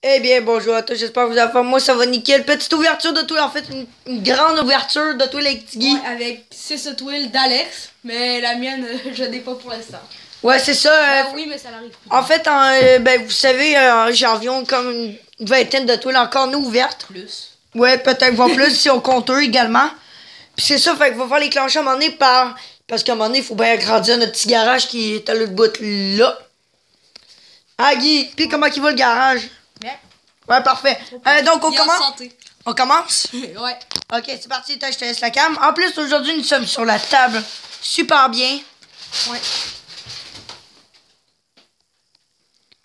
Eh bien, bonjour à tous, j'espère que vous avez faim. Moi, ça va nickel. Petite ouverture de toile, en fait, une grande ouverture de toile avec Tiggy. Ouais, avec 6 toiles d'Alex, mais la mienne, je n'ai pas pour l'instant. Ouais, c'est ça. Oui, mais ça l'arrive. En fait, ben, vous savez, j'ai environ comme une vingtaine de toiles encore nous ouvertes. Plus. Ouais, peut-être voire plus si on compte eux également. Puis c'est ça, fait qu'il va falloir les clencher à un moment donné parce qu'à un moment donné, il faut bien agrandir notre petit garage qui est à l'autre bout là. Ah, Guy, puis comment il va le garage? Bien. Ouais, parfait. Donc, on commence? Santé. On commence? Ouais. Ok, c'est parti, je te laisse la cam. En plus, aujourd'hui, nous sommes sur la table. Super bien. Ouais.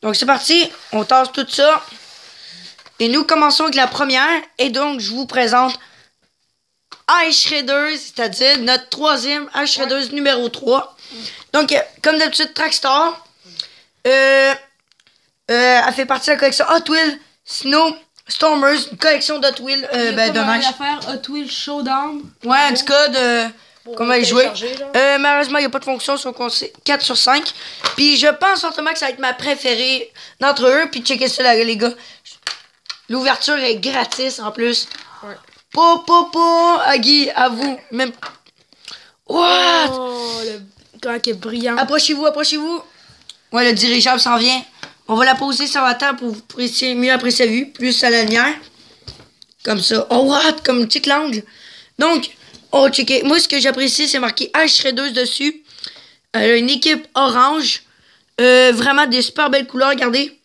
Donc, c'est parti. On tasse tout ça. Et nous commençons avec la première. Et donc, je vous présente Ice Shredders, c'est-à-dire notre troisième Ice Shredders numéro 3. Donc, comme d'habitude, Trackstar. Elle fait partie de la collection Hot Wheels Snow Stormers, une collection d'Hot Wheels de neige. faire Hot Wheels Showdown. Ouais, un petit code comment elle jouer. Malheureusement, il n'y a pas de fonction sur le conseil 4 sur 5. Puis je pense fortement que ça va être ma préférée d'entre eux. Puis checkez ça, les gars. L'ouverture est gratis en plus. Ouais. Guy, à vous. Même. What? Oh, le gars qui est brillant. Approchez-vous. Ouais, le dirigeable s'en vient. On va la poser sur la table pour mieux apprécier la vue. Plus à la lumière. Comme ça. Oh, what? Comme une petite langue. Donc, checker. Moi, ce que j'apprécie, c'est marqué Ice Shredders dessus. Une équipe orange. Vraiment des super belles couleurs. Regardez.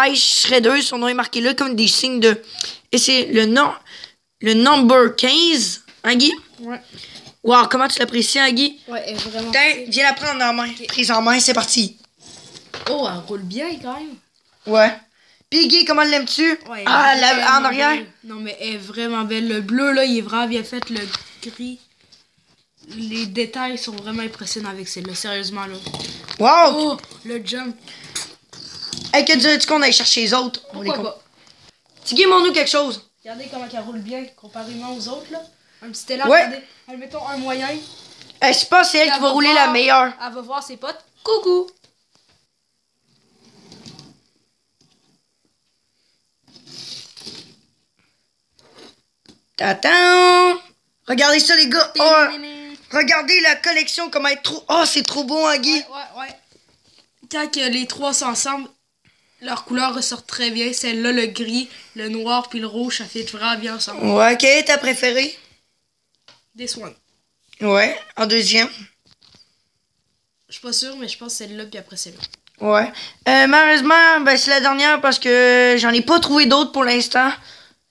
Ice Shredders, son nom est marqué là comme des signes de. Et c'est le number 15. Hein, Guy? Ouais. Wow, comment tu l'apprécies, hein, Guy? Ouais, elle est vraiment. Tiens, viens la prendre en main. Okay. Prise en main, c'est parti. Oh, elle roule bien quand même. Ouais. Puis Guy, comment l'aimes-tu? Ouais, en arrière? Belle. Non, mais elle est vraiment belle. Le bleu, là, il est vraiment bien fait. Le gris. Les détails sont vraiment impressionnants avec celle-là, sérieusement, là. Wow! Oh, le jump. Hey, que dirais-tu qu'on aille chercher les autres? Pourquoi pas? Tiggy, montre-nous quelque chose. Regardez comment elle roule bien comparément aux autres, là. Un petit élan, ouais. Regardez. Mettons un moyen. Je pense que c'est elle qui va rouler la meilleure. Elle va voir ses potes. Coucou! Attends! Regardez ça, les gars! Oh, regardez la collection, comment elle est trop... Oh, c'est trop beau, hein, Guy? Ouais. Quand les trois sont ensemble, leurs couleurs ressortent très bien. Celle-là, le gris, le noir puis le rouge, ça fait vraiment bien ensemble. Ouais, quelle est ta préférée? Des Swans. Ouais, en deuxième. Je suis pas sûre, mais je pense celle-là puis après celle-là. Ouais. Malheureusement, ben, c'est la dernière parce que j'en ai pas trouvé d'autres pour l'instant.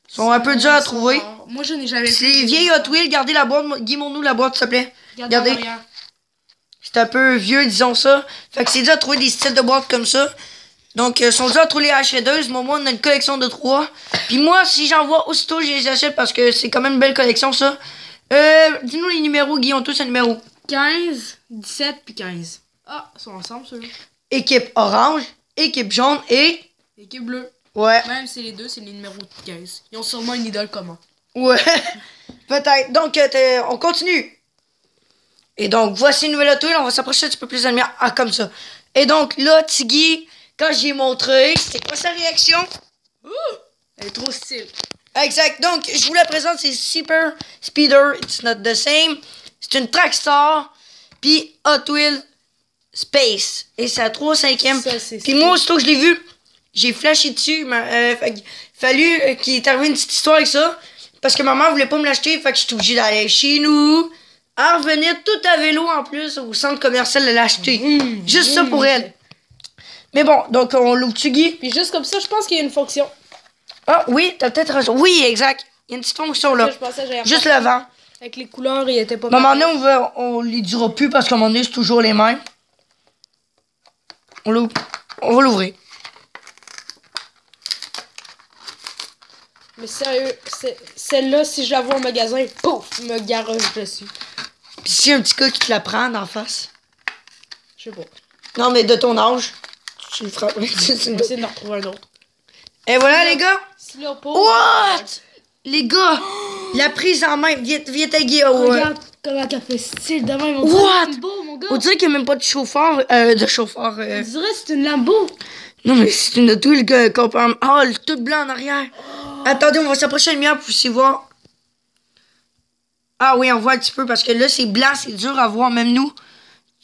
Ils sont un peu durs à trouver. Moi, je n'ai jamais vu. C'est les vieilles Hot Wheels. Gardez la boîte. Guimons-nous la boîte, s'il te plaît. Regardez. C'est un peu vieux, disons ça. Fait que c'est dur à trouver des styles de boîtes comme ça. Donc, ils sont durs à trouver les H2. Moi, on a une collection de 3. Puis moi, si j'en vois aussitôt, je les achète parce que c'est quand même une belle collection, ça. Dis-nous les numéros, Guy. On tous un numéro. 15, 17 puis 15. Ah, ils sont ensemble, ceux-là. Équipe orange, équipe jaune et... Équipe bleue. Ouais. Même si les deux, c'est les numéros 15. Ils ont sûrement une idole commun. Ouais. Peut-être. Donc, on continue. Et donc, voici une nouvelle auto. On va s'approcher un petit peu plus de la lumière. Ah, comme ça. Et donc, là, Tiggy, quand j'ai montré, c'était quoi sa réaction? Ouh! Elle est trop style. Exact. Donc, je vous la présente. C'est Super Speeder. It's not the same. C'est une Trackstar. Puis Hot Wheels Space. Et c'est à 3/5. Puis moi, aussitôt que je l'ai vu, j'ai flashé dessus. Fallu qu'il est arrivé une petite histoire avec ça. Parce que maman voulait pas me l'acheter. Fait que j'étais obligé d'aller chez nous. À revenir tout à vélo en plus au centre commercial de l'acheter. Juste ça pour elle. Mais bon, donc on l'ouvre-tu, Guy? Puis juste comme ça, je pense qu'il y a une fonction. Ah oui, t'as peut-être raison. Oui, exact. Il y a une petite fonction là. Juste le vent. Avec les couleurs, il était pas mal. À un moment donné, on les dira plus parce qu'à un moment donné, c'est toujours les mêmes. On va l'ouvrir. Mais sérieux, celle-là, si je la vois au magasin, pouf, me garoche dessus. Pis si un petit gars qui te la prend d'en face? Je sais pas. Non, mais de ton âge, tu le feras. Je vais essayer de en retrouver un autre. Et voilà, les gars. Si là, pas. What? Les gars, la prise en main. Viens taguer. Regarde comment elle fait style de même. What? Lambo, mon gars. On dirait qu'il n'y a même pas de chauffeur. On dirait que c'est une Lambo. Non, mais c'est une Hot Wheels qu'on peut... Oh, le tout blanc en arrière. Oh. Attendez, on va s'approcher une lumière pour essayer de voir. Ah oui, on voit un petit peu parce que là, c'est blanc, c'est dur à voir, même nous.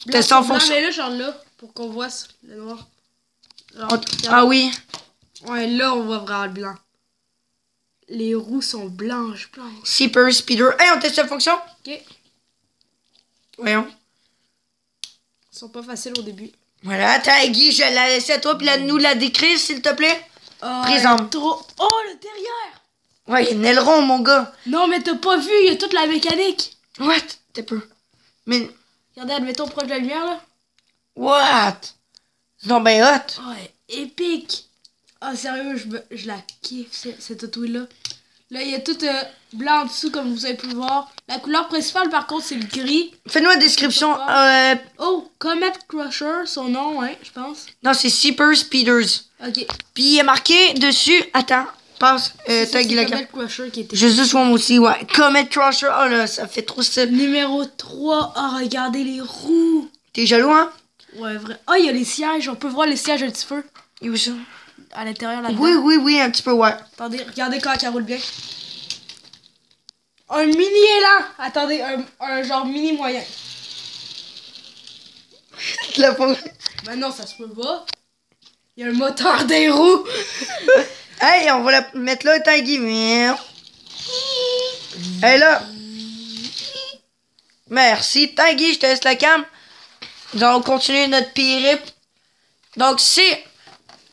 Blanc, sans fonction. Mais là, genre là, pour qu'on voit le noir. Genre, ah oui. Ouais, là, on voit vraiment le blanc. Les roues sont blanches. Super Speeder. Hey, on teste la fonction? Ok. Voyons. Ils sont pas faciles au début. Voilà, attends, Guy, je vais la laisser à toi puis nous la décrire, s'il te plaît. Présente. Trop... Oh, le derrière! Ouais, il y a un aileron, mon gars. Non, mais t'as pas vu, il y a toute la mécanique. What? T'es peu. Mais... Regardez, admettons proche de la lumière, là. What? C'est donc ben hot. Ouais, épique. Ah, sérieux, je la kiffe, cette Hot Wheel-là. Là, il y a tout blanc en dessous, comme vous avez pu le voir. La couleur principale, par contre, c'est le gris. Fais-nous la description. Oh, Comet Crusher, son nom, ouais, je pense. Non, c'est Super Speeders. Ok. Puis il est marqué dessus... Attends, passe. C'est Comet Crusher qui était... Juste moi aussi, ouais. Comet Crusher, oh là, ça fait trop style. Numéro 3, oh, regardez les roues. T'es jaloux, hein? Ouais, vrai. Oh, il y a les sièges, on peut voir les sièges un petit peu. Et où ça? À l'intérieur, là-dedans. Oui, un petit peu, ouais. Attendez, regardez quand elle roule bien. Un mini élan. Attendez, un genre mini moyen. La pauvre. Ben non, ça se peut pas. Il y a un moteur des roues. Hey, on va la mettre là, Tanguy. Hey, là. Merci, Tanguy, je te laisse la cam. Nous allons continuer notre périple. Donc, c'est...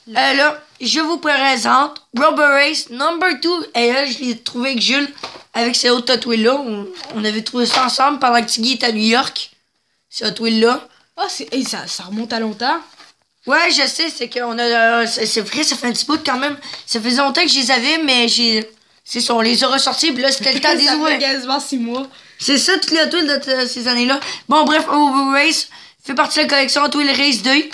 là, je vous présente Rubber Race Number 2. Et là, je l'ai trouvé avec Jules, avec ces Hot Wheels-là. On avait trouvé ça ensemble pendant que Tiggy était à New York. Ces Hot Wheels-là. Ah, hey, ça remonte à longtemps. Ouais, je sais, c'est qu'on a... c'est vrai, ça fait un petit bout quand même. Ça faisait longtemps que je les avais, mais c'est ça, on les a ressortis, puis là, c'était le temps des ouvrir. Ça fait quasiment 6 mois. C'est ça, toutes les Hot Wheels de ces années-là. Bon, bref, Rubber Race fait partie de la collection Hot Wheels Race 2.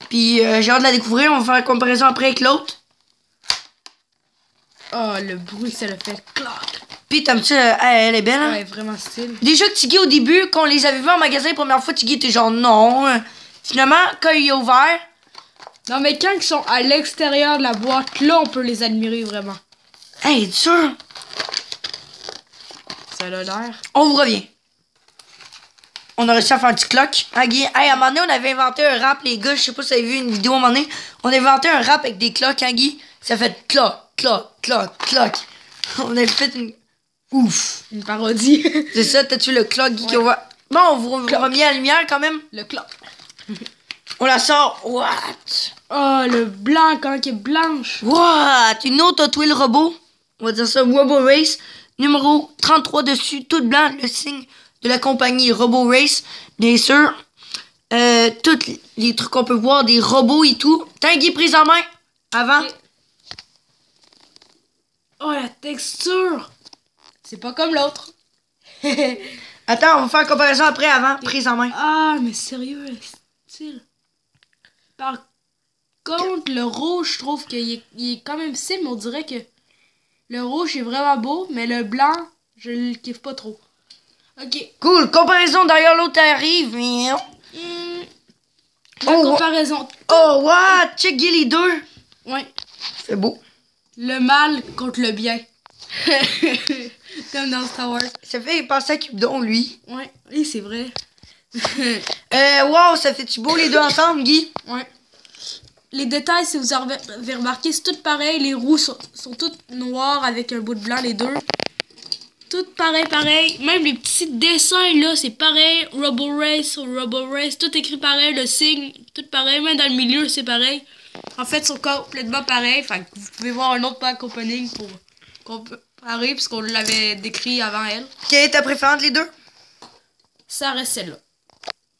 Puis j'ai hâte de la découvrir. On va faire la comparaison après avec l'autre. Oh, le bruit, ça le fait clac. Puis t'aimes-tu, elle est belle, hein? Ouais, vraiment style. Déjà que Tiggy, au début, quand on les avait vus en magasin la première fois, Tiggy était genre non. Finalement, quand il est ouvert... Non, mais quand ils sont à l'extérieur de la boîte, là, on peut les admirer vraiment. Hey, sûr? Ça a l'air. On vous revient. On a réussi à faire un petit clock. Hey, à un moment donné, on avait inventé un rap, les gars. Je sais pas si vous avez vu une vidéo à un moment donné. On a inventé un rap avec des clocks, hein, Guy? Ça fait clock, clock, clock, clock. On avait fait une... Ouf. Une parodie. C'est ça, t'as-tu le clock, Guy, qu'on voit? Bon, on vous remet à la lumière, quand même. Le clock. On la sort. What? Oh, le blanc, quand il est blanche. What? Une autre Hot Wheels robot. On va dire ça, Robo Race. Numéro 33 dessus, tout blanc, le signe de la compagnie Robo Race. Bien sûr. Tous les trucs qu'on peut voir, des robots et tout. Tanguy, prise en main. Avant. Okay. Oh, la texture. C'est pas comme l'autre. Attends, on va faire la comparaison après, avant. Prise en main. Ah, mais sérieux, style. Par contre, le rouge, je trouve qu'il est quand même style, mais on dirait que le rouge est vraiment beau, mais le blanc, je le kiffe pas trop. Ok. Cool. Comparaison, d'ailleurs, l'autre arrive. La comparaison. Oh, what? Check les deux. Ouais. C'est beau. Le mal contre le bien. Comme dans Star Wars. Ça fait penser à Cupidon, lui. Ouais, oui, c'est vrai. Wow, ça fait-tu beau les deux ensemble, Guy? Ouais. Les détails, si vous avez remarqué, c'est tout pareil. Les roues sont toutes noires avec un bout de blanc, les deux. Tout pareil. Même les petits dessins, là, c'est pareil. Robo Race, tout écrit pareil. Le signe, tout pareil. Même dans le milieu, c'est pareil. En fait, ils sont complètement pareils. Enfin, vous pouvez voir un autre pack opening pour comparer, puisqu'on l'avait décrit avant elle. Quelle est ta préférence, les deux? Ça reste celle-là.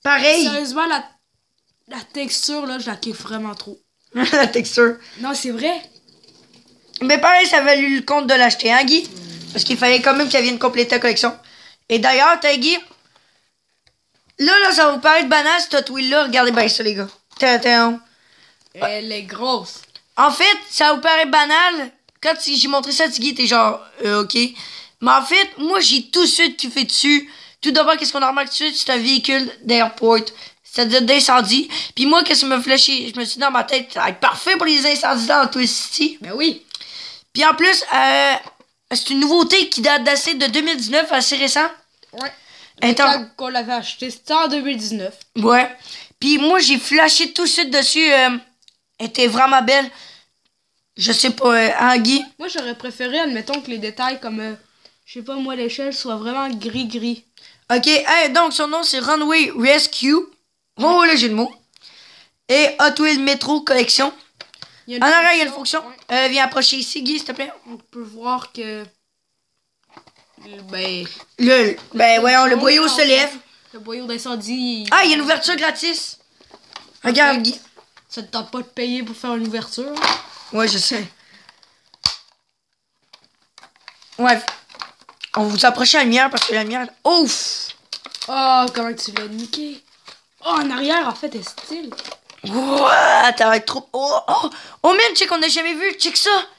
Pareil. Sérieusement, la texture, là, je la kiffe vraiment trop. La texture. Non, c'est vrai. Mais pareil, ça a valu le compte de l'acheter, hein, Guy? Parce qu'il fallait quand même qu'elle vienne compléter la collection. Et d'ailleurs, t'as Guy, là, ça va vous paraître banal, cette Hot Wheel-là. Regardez bien ça, les gars. Elle est grosse. En fait, ça va vous paraître banal. Quand j'ai montré ça à Guy, t'es genre, OK. Mais en fait, moi, j'ai tout de suite kiffé dessus. Tout d'abord, qu'est-ce qu'on a remarqué tout de suite? C'est un véhicule d'airport. C'est-à-dire d'incendie. Puis moi, qu'est-ce qui m'a flashé? Je me suis dit dans ma tête, ça va être parfait pour les incendies dans Twist City. Ben oui. Puis en plus, c'est une nouveauté qui date d'assez de 2019, assez récent. Ouais. Quand on l'avait acheté, c'était en 2019. Ouais. Puis moi, j'ai flashé tout de suite dessus. Elle était vraiment belle. Je sais pas, Guy? Moi, j'aurais préféré, admettons, que les détails comme, je sais pas moi, l'échelle soient vraiment gris-gris. Ok, donc son nom c'est Runway Rescue. Oh, le jeu de mots. Et Hot Wheels Metro Collection. En arrière, il y a une fonction. Ouais. Viens approcher ici, Guy, s'il te plaît. On peut voir que. Le boyau se lève. Le boyau d'incendie. Ah, il y a une ouverture gratis. Regarde, Guy. Ça te tente pas de payer pour faire une ouverture? Ouais, je sais. Ouais. On vous approche à la lumière parce que la lumière. Ouf! Oh, comment tu l'as niqué? Oh, en arrière, en fait, est style. Ouah, ça va être trop. Oh, man, check, on n'a jamais vu. Check ça.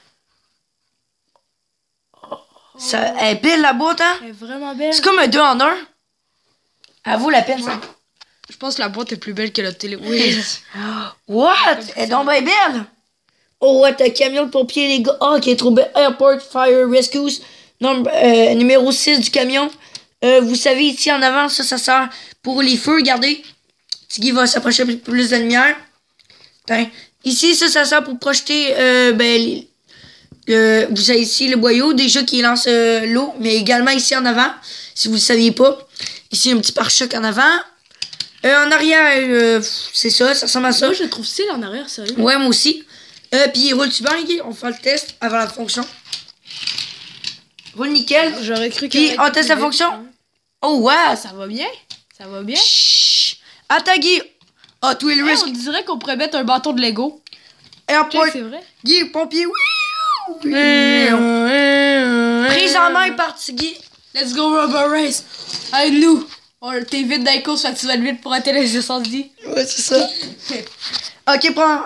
Ça, elle est belle la boîte, hein? Elle est vraiment belle. C'est comme un 2 en 1. Elle vaut la peine, ça. Je pense que la boîte est plus belle que la télé. Oui. What? Elle est donc bien belle. Oh, what? Un camion de pompiers, les gars. Oh, qui est trop belle. Airport Fire Rescues. Numéro 6 du camion. Vous savez, ici en avant, ça sert pour les feux. Regardez. Tiggy va s'approcher un peu plus de lumière. Ici, ça sert pour projeter, vous savez ici, le boyau, déjà qui lance l'eau, mais également ici en avant, si vous ne le saviez pas. Ici, un petit pare-choc en avant. En arrière, c'est ça ressemble à ça. Moi, je trouve style en arrière, sérieux. Ouais, moi aussi. Puis il roule-tu bien, Guy? On fait le test avant la fonction. Roule nickel. J'aurais cru que. Puis on teste la fonction. Oh, ouais. Ça va bien. Ça va bien. Chut. Attends, Guy. Hot Wheels Rescue. On dirait qu'on pourrait mettre un bâton de Lego. Airport. C'est vrai. Guy, pompier, oui. Prise en main, parti, Guy. Let's go, rubber race. Hey, nous. T'es vite dans les courses, fait que tu vas vite pour arrêter les incendies. Ouais, c'est ça. Ok, prends.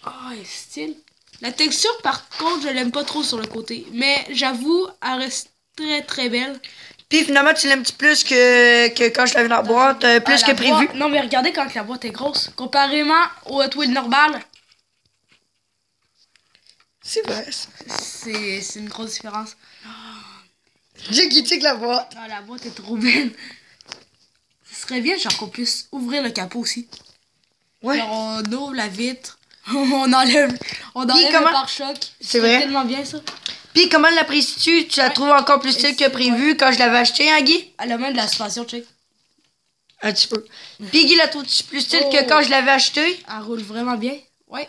Oh, style. La texture, par contre, je l'aime pas trop sur le côté. Mais j'avoue, elle reste très très belle. Puis finalement, tu l'aimes plus que quand je l'avais dans la boîte, plus que prévu. Non, mais regardez quand la boîte est grosse. Comparément au Hot Wheels normal. C'est vrai, ça. C'est une grosse différence. J'ai quitté la boîte. Ah, la boîte est trop belle. Ce serait bien, genre, qu'on puisse ouvrir le capot aussi. Ouais. Genre, on ouvre la vitre. on enlève le pare-choc. C'est vrai. C'est tellement bien, ça. Puis comment l'apprécies-tu? Tu la trouves encore plus style que prévu quand je l'avais acheté, hein, Guy? Elle a même de la suspension, check. Un petit peu. Puis Guy, la trouves-tu plus style que quand je l'avais acheté? Elle roule vraiment bien. Ouais.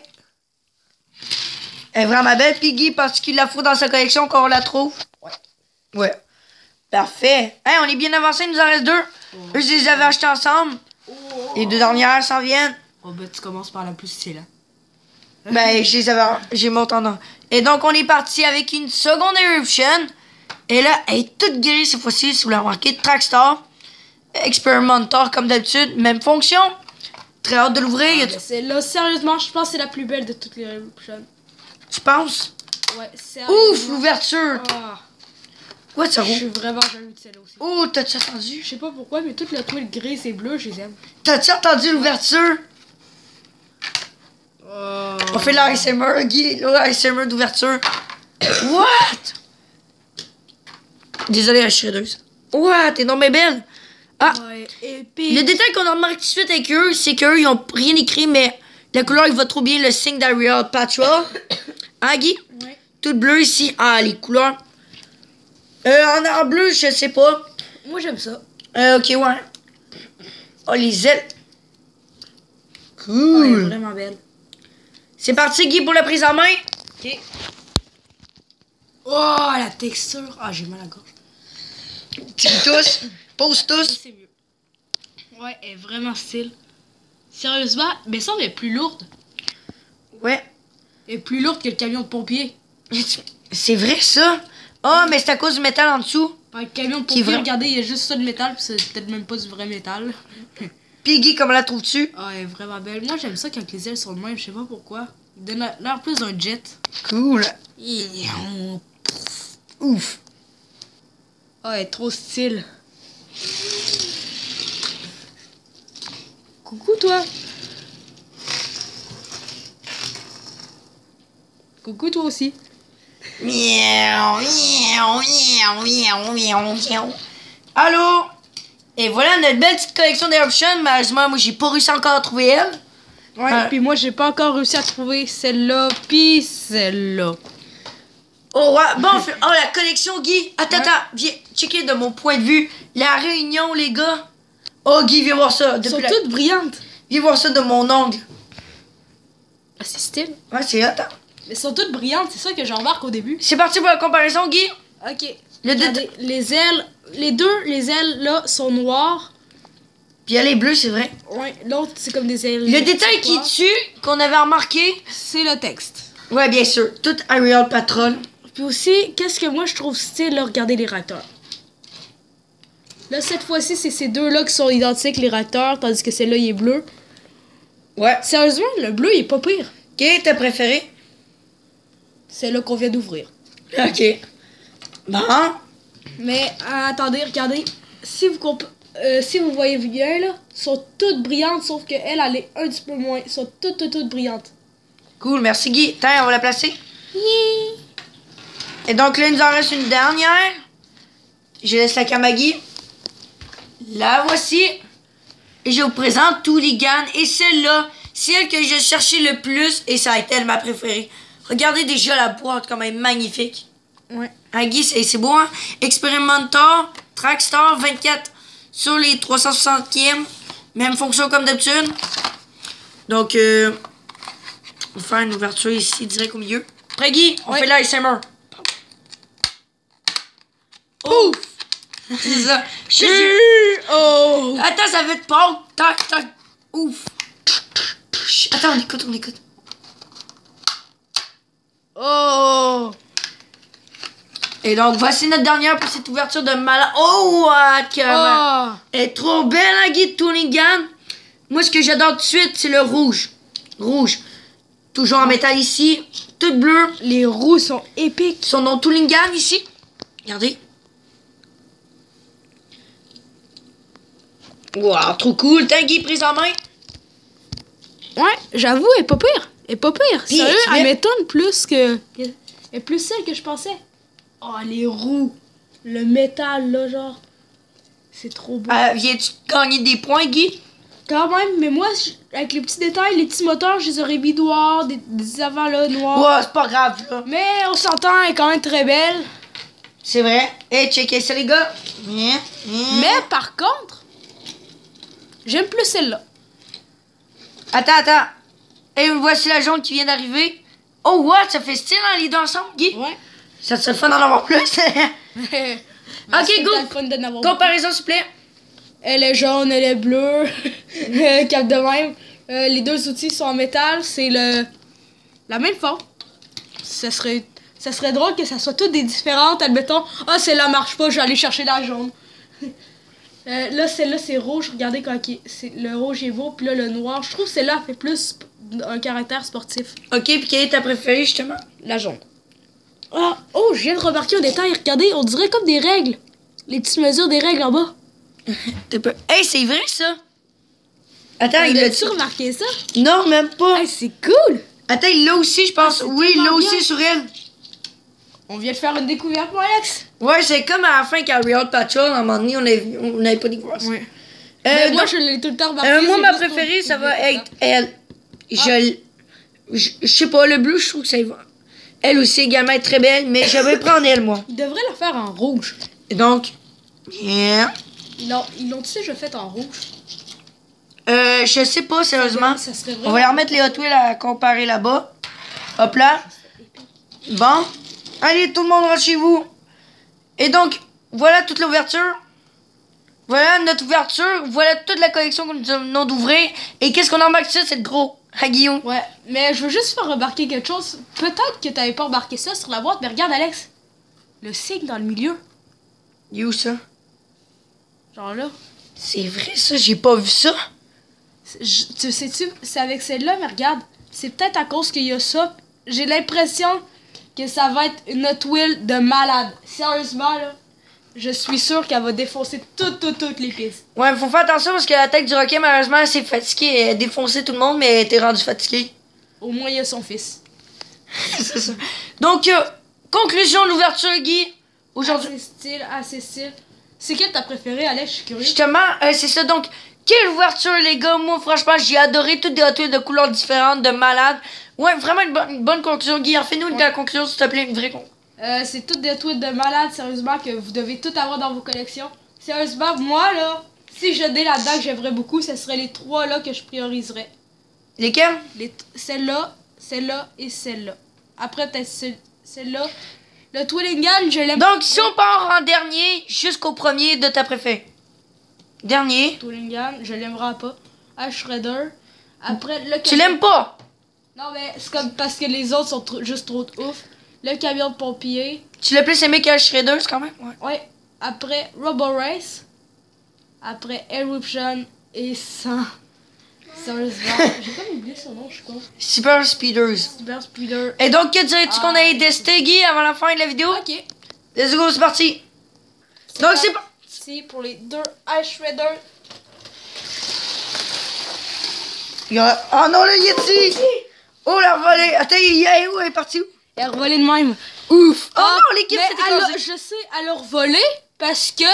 Elle est vraiment belle. Puis Guy, parce qu'il la fout dans sa collection qu'on la trouve? Ouais. Ouais. Parfait. Hey, on est bien avancé, il nous en reste 2. Eux, je les avais achetés ensemble. Les 2 dernières s'en viennent. Oh, ben, tu commences par la plus stylée, là. Ben, j'ai mon tendance. Et donc, on est parti avec une seconde éruption. Et là, elle est toute grise cette fois-ci, si vous l'avez remarqué. Trackstar. Experimentor, comme d'habitude. Même fonction. Très hâte de l'ouvrir. Là, sérieusement, je pense que c'est la plus belle de toutes les éruptions. Tu penses? Ouais, sérieusement. Ouf, l'ouverture. Ouais, ça roule. Je suis vraiment jaloux de celle-là aussi. Oh, t'as-tu entendu? Je sais pas pourquoi, mais toutes les toiles grises et bleues, je les aime. T'as-tu entendu l'ouverture? On fait l'ASMR, Guy. L'ASMR d'ouverture. What? Désolé, la shreddeuse. What? T'es non mais belle. Ah. Ouais, épique. Le détail qu'on a remarqué tout de suite avec eux, c'est qu'eux, ils ont rien écrit, mais la couleur, il va trop bien. Le signe d'Ariel Patrol. Hein, Guy? Ouais. Tout bleu ici. Ah, les couleurs. En bleu, je sais pas. Moi, j'aime ça. Ok, ouais. Oh, les ailes. Cool. Ouais, vraiment belle. C'est parti, Guy, pour la prise en main. Ok. Oh, la texture. Ah, j'ai mal à la gorge. Tu tous. Pose tous. C'est mieux. Ouais, elle est vraiment style. Sérieusement, mais ça, elle est plus lourde. Ouais. Elle est plus lourde que le camion de pompier. C'est vrai, ça. Ah, mais c'est à cause du métal en dessous. Le camion de pompier, regardez, il y a juste ça de métal, puis c'est peut-être même pas du vrai métal. Puis Guy, comment la trouves-tu? Ah, elle est vraiment belle. Moi, j'aime ça quand les ailes sont de même, je sais pas pourquoi. Il donne l'air plus d'un jet. Cool. Ouf. Ah, elle est trop style. Coucou, toi. Coucou, toi aussi. Miaou, miaou, miaou, miaou, miaou, miaou. Allô? Et voilà notre belle petite collection d'Eruption. Malheureusement, moi, j'ai pas réussi encore à trouver elle. Ouais, puis moi, j'ai pas encore réussi à trouver celle-là, puis celle-là. Oh, ouais. Bon, oh, la collection, Guy. Attends, viens checker de mon point de vue. La réunion, les gars. Oh, Guy, viens voir ça. Elles sont toutes brillantes. Viens voir ça de mon ongle. Ah, c'est style. Ouais, c'est attends. Elles sont toutes brillantes, c'est ça que j'en remarque au début. C'est parti pour la comparaison, Guy. Ok. Regardez, les ailes, les ailes, là, sont noires. Puis elle est bleue, c'est vrai. Ouais, l'autre, c'est comme des ailes. Le détail qui tue, qu'on avait remarqué, c'est le texte. Ouais, bien sûr. Tout Ariel Patrol. Puis aussi, qu'est-ce que moi je trouve style, là, regardez les réacteurs. Là, cette fois-ci, c'est ces deux-là qui sont identiques, les réacteurs, tandis que celle-là, il est bleu. Ouais. Sérieusement, le bleu, il est pas pire. Quel est ta préférée? Celle-là qu'on vient d'ouvrir. Ok. Bon. Mais, attendez, regardez. Si vous voyez bien, là, sont toutes brillantes, sauf qu'elle, elle est un petit peu moins. Elles sont toutes brillantes. Cool, merci Guy. Tiens, on va la placer. Et donc là, il nous en reste une dernière. Je laisse la cam à Guy. La voici. Et je vous présente Tooligan. Et celle-là, c'est elle que je cherchais le plus. Et ça a été elle ma préférée. Regardez déjà la boîte, comme elle est magnifique. Ouais. Hein, Guy, c'est beau, hein? Experimentor, Trackstar, 24 sur les 360e. Même fonction comme d'habitude. Donc, on va faire une ouverture ici, direct au milieu. Prêt, Guy? On fait l'ASMR. Ouf! C'est ça. Oh! Attends, ça fait de peur. Tac, tac. Ouf. Attends, on écoute. Oh! Et donc, voici notre dernière pour cette ouverture de malade. Oh, what, carrément. Oh! Elle est trop belle, la Guy de Tooligan. Moi, ce que j'adore tout de suite, c'est le rouge. Rouge. Toujours en métal ici. Toute bleue. Les roues sont épiques. Son nom Tooligan ici. Regardez. Wow, trop cool. T'as Guy prise en main. Ouais, j'avoue, elle est pas pire. Elle est pas pire. Puis, Sérieux, tu elle mets- m'étonne plus que... Elle est plus celle que je pensais. Oh, les roues. Le métal, là, genre. C'est trop beau. Viens-tu gagner des points, Guy? Quand même, mais moi, avec les petits détails, les petits moteurs, je les aurais mis noirs, des avants, là, noirs. Ouais, c'est pas grave, là. Mais on s'entend, elle est quand même très belle. C'est vrai. Hey, checkez ça, les gars. Mais par contre, j'aime plus celle-là. Attends. Et voici la jaune qui vient d'arriver. Oh, what? Ça fait style, hein, les deux ensemble, Guy? Ouais. Ça te serait fun d'en avoir plus. Ok, go. Comparaison, s'il vous plaît. Elle est jaune, elle est bleue. Cap de même. Les deux outils sont en métal. C'est la même forme. Ça serait drôle que ça soit toutes des différentes. Admettons, celle-là marche pas, je vais aller chercher la jaune. Là, celle-là, c'est rouge. Regardez quand le rouge est beau. Puis là, le noir. Je trouve que celle-là fait plus un caractère sportif. Ok, puis quelle est ta préférée, justement? La jaune. Oh, je viens de remarquer un détail. Regardez, on dirait comme des règles. Les petites mesures des règles en bas. Hey, c'est vrai, ça? Attends, il As-tu l'a... remarqué ça? Non, même pas. Hey, c'est cool! Attends, il l'a aussi, je pense. Oui, il l'a tellement aussi bien. sur elle. On vient de faire une découverte, mon Alex. Ouais, c'est comme à la fin quand Real Patrol, à un moment donné, on n'avait pas découvert ça. Ouais. Mais moi, donc, je l'ai tout le temps remarqué. moi, c'est ma juste préférée, pour- ça va être elle. Je sais pas, le bleu, je trouve que ça va. Elle aussi également est très belle, mais je vais prendre elle, moi. Ils devraient la faire en rouge. Et donc, yeah. Ils l'ont-tu déjà fait en rouge? Je sais pas, sérieusement. Ça serait On vraiment... va leur mettre les Hot Wheels à comparer là-bas. Hop là. Bon. Allez, tout le monde rentre chez vous. Et donc, voilà toute l'ouverture. Voilà notre ouverture. Voilà toute la collection que nous venons d'ouvrir. Et qu'est-ce qu'on a remarqué ça, c'est gros. À Guillaume. Ouais, mais je veux juste faire remarquer quelque chose. Peut-être que t'avais pas remarqué ça sur la boîte, mais regarde, Alex. Le signe dans le milieu. Il est où ça? Genre là. C'est vrai ça, j'ai pas vu ça. Tu sais-tu, c'est avec celle-là, mais regarde. C'est peut-être à cause qu'il y a ça. J'ai l'impression que ça va être une Hot Wheel de malade. Sérieusement, là. Je suis sûr qu'elle va défoncer toutes les pistes. Ouais, faut faire attention parce que l'attaque du Rocket, malheureusement, elle s'est fatiguée. Elle a défoncé tout le monde, mais elle était rendue fatiguée. Au moins, il y a son fils. C'est ça. Donc, conclusion de l'ouverture, Guy. Aujourd'hui. Assez style. C'est quelle ta préférée, Alex? Je suis curieux. Justement, c'est ça. Donc, quelle ouverture, les gars. Moi, franchement, j'ai adoré toutes des Hot Wheels de couleurs différentes, de malades. Ouais, vraiment une bonne conclusion, Guy. En fais-nous une conclusion, s'il te plaît, une vraie conclusion. C'est toutes des Hot Wheels de malades, sérieusement, que vous devez tout avoir dans vos collections. Sérieusement, moi, là, si je dé là-dedans que j'aimerais beaucoup, ce serait les 3 là que je prioriserais. Lesquels? Celle-là, celle-là et celle-là. Après, peut-être celle-là. Le Twillingham, je l'aime. Donc, si on part en dernier jusqu'au premier de ta préférée. Dernier. Twillingham, je l'aimerais pas. Ash Shredder. Après, le Tu l'aimes pas? Non, mais c'est comme parce que les autres sont juste trop ouf. Le camion de pompier. Tu l'as plus aimé qu'Ash Shredder, quand même? Ouais. Après, Robo Race. Après, Eruption et ça. Sérieusement, j'ai comme oublié son nom, je crois. Super Speeders. Super Speeder. Et donc, que dirais-tu qu'on allait tester, Guy, avant la fin de la vidéo? Ok. Let's go, c'est parti. Donc, c'est pas... C'est pour les 2 Ash Shredder. Oh non, le Yeti! Oh, la volée! Attends, il est où? Elle est partie où? Elle a revolé de même. Ouf! Oh non, l'équipe s'est écrasée. Je sais, elle a revolé parce que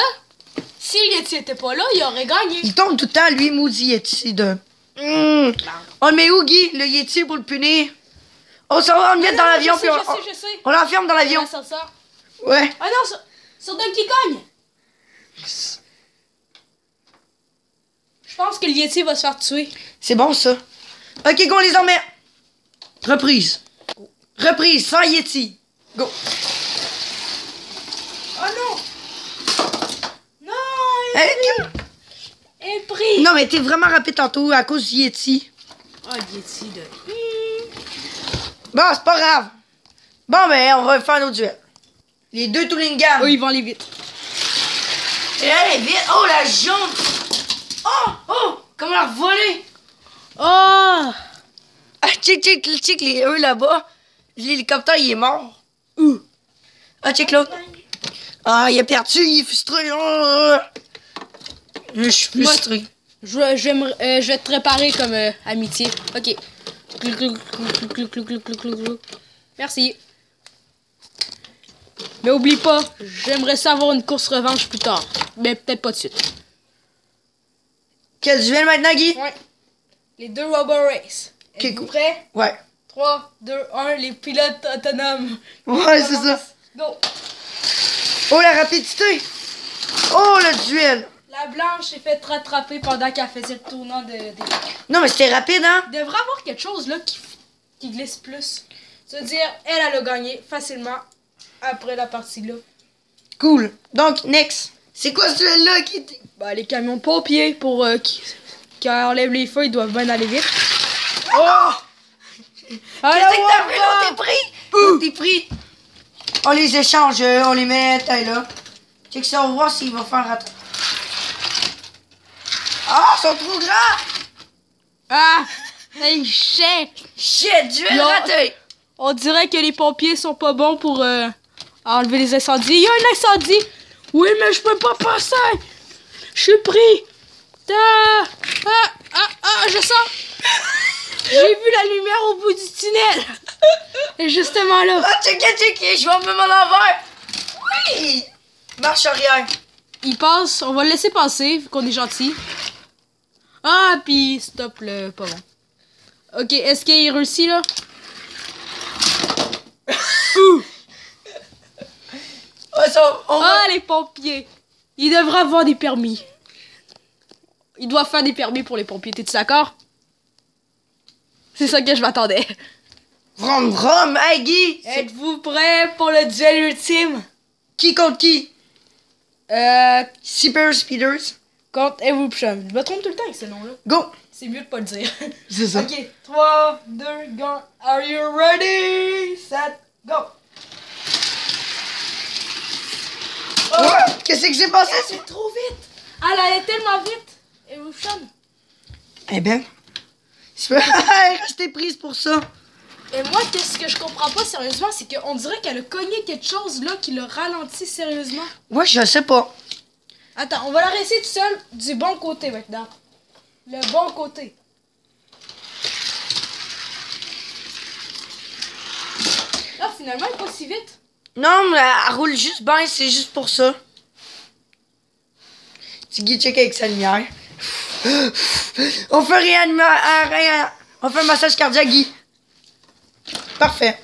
si le Yeti était pas là, il aurait gagné. Il tombe tout le temps, lui, maudit Yeti de... On le met où, Guy, le Yeti, pour le punir? Oh, ça va, on le met dans l'avion, puis je sais. on l'enferme dans l'avion. Ouais. Ah non, sur Donkey Kong! Je pense que le Yeti va se faire tuer. C'est bon, ça. Ok, go, on les emmène. Reprise. Reprise, sans Yeti. Go. Oh non! Non! Elle est prise! Non, mais t'es vraiment rapide tantôt à cause du Yeti. Oh, Yeti de... Bon, c'est pas grave. Bon, ben, on va faire un autre duel. Les 2 Twillingham. Oh, ils vont aller vite. Et elle est vite. Oh, la jaune. Oh, comment la voler. Oh! Ah, check, les eux là-bas. L'hélicoptère, il est mort. Ah, check l'autre. Ah, il a perdu, il est frustré. Je suis frustré. Je vais te préparer comme amitié. Ok. Merci. Mais oublie pas, j'aimerais savoir une course revanche plus tard. Mais peut-être pas de suite. Quel duel maintenant, Guy? Ouais. Les 2 Robo Race. Êtes-vous prêts? Ouais. 3, 2, 1, les pilotes autonomes. Ouais, c'est ça. Go. Oh, la rapidité. Oh, le duel. La blanche s'est fait rattraper pendant qu'elle faisait le tournant des... Non, mais c'était rapide, hein? Il devrait avoir quelque chose là qui glisse plus. C'est-à-dire, elle a gagné facilement après la partie là. Cool. Donc, next. C'est quoi ce duel-là qui... Bah, les camions de pompiers pour qui enlèvent les feux, ils doivent bien aller vite. Oh! Qu'est-ce que t'as fait? L'autre est pris! L'autre est pris! On les échange, on les met là. Check ça, on va voir s'il va faire rattraper. Ah, ils sont trop grands! Ah! Hey, Shit, duel raté! On dirait que les pompiers sont pas bons pour enlever les incendies. Il y a un incendie! Oui, mais je peux pas passer! Je suis pris! Je sens! J'ai vu la lumière au bout du tunnel! Et justement là! Ah, check, je vais me mettre à l'envers! Oui! Marche arrière! Il passe, on va le laisser passer, vu qu'on est gentil. Ah, puis stop le pas bon. Ok, est-ce qu'il réussit là? Les pompiers! Ils devraient avoir des permis. Ils doivent faire des permis pour les pompiers, t'es-tu d'accord? C'est ça que je m'attendais. Vroom, vroom, hey Guy! Êtes-vous prêts pour le duel ultime? Qui contre qui? Super Speeders. Contre Eruption. Je me trompe tout le temps avec ce nom-là. Go! C'est mieux de pas le dire. C'est ça. Ok, 3, 2, go. Are you ready? Set, go! Oh, qu'est-ce qui s'est passé? C'est trop vite! Elle allait tellement vite! Eruption. Eh ben, restez prise pour ça. Et moi, qu'est-ce que je comprends pas sérieusement, c'est qu'on dirait qu'elle a cogné quelque chose là qui l'a ralenti sérieusement. Ouais, je sais pas. Attends, on va la rester tout seul du bon côté maintenant. Le bon côté. Là, finalement, elle est pas si vite. Non, mais elle roule juste bien, c'est juste pour ça. Tu Guy check avec sa lumière. On fait rien. On fait un massage cardiaque, Guy. Parfait.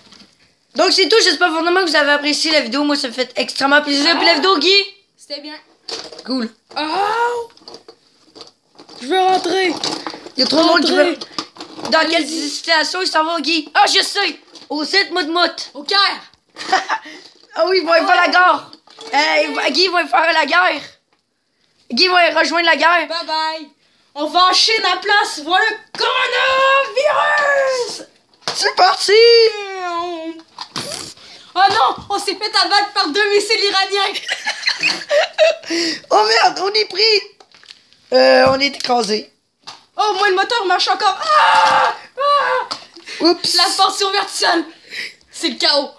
Donc c'est tout, j'espère vraiment que vous avez apprécié la vidéo. Moi, ça me fait extrêmement plaisir. Puis la vidéo, Guy. C'était bien. Cool. Oh! Je veux rentrer. Il y a trop de monde qui veut. Dans quelle situation il s'en va, Guy? Ah, je sais! Au site Mout-Mout. Au Caire. Ah oui, ils vont aller faire la gare. Guy va faire la guerre. Guy va rejoindre la guerre. Bye bye. On va en Chine à place. Voilà le coronavirus. C'est parti! Oh non, on s'est fait abattre par 2 missiles iraniens. Oh merde, on est pris. On est écrasé. Oh, moi le moteur marche encore. Ah! Oups. La porte s'est ouverte seule. C'est le chaos.